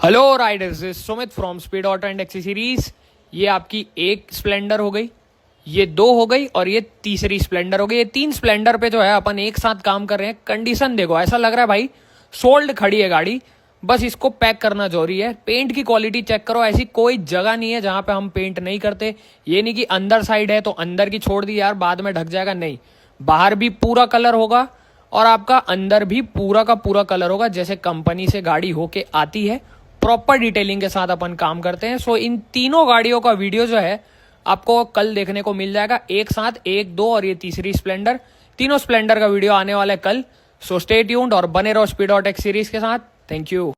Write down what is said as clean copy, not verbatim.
Hello Riders, Sumit from speed auto and accessories. ये आपकी एक स्प्लेंडर हो गई, ये दो हो गई और ये तीसरी स्प्लेंडर हो गई। ये तीन स्प्लेंडर पे जो है अपन एक साथ काम कर रहे हैं। कंडीशन देखो, ऐसा लग रहा है भाई सोल्ड खड़ी है गाड़ी, बस इसको पैक करना जरूरी है। पेंट की क्वालिटी चेक करो, ऐसी कोई जगह नहीं है जहां पे हम पेंट नहीं करते। ये नहीं कि अंदर साइड है तो अंदर की छोड़ दी यार बाद में ढक जाएगा, नहीं, बाहर भी पूरा कलर होगा और आपका अंदर भी पूरा का पूरा कलर होगा जैसे कंपनी से गाड़ी होके आती है। प्रॉपर डिटेलिंग के साथ अपन काम करते हैं। सो इन तीनों गाड़ियों का वीडियो जो है आपको कल देखने को मिल जाएगा एक साथ, एक दो और ये तीसरी स्प्लेंडर। तीनों स्प्लेंडर का वीडियो आने वाला है कल। सो स्टे ट्यून्ड और बने रहो स्पीड ऑटो सीरीज के साथ। Thank you.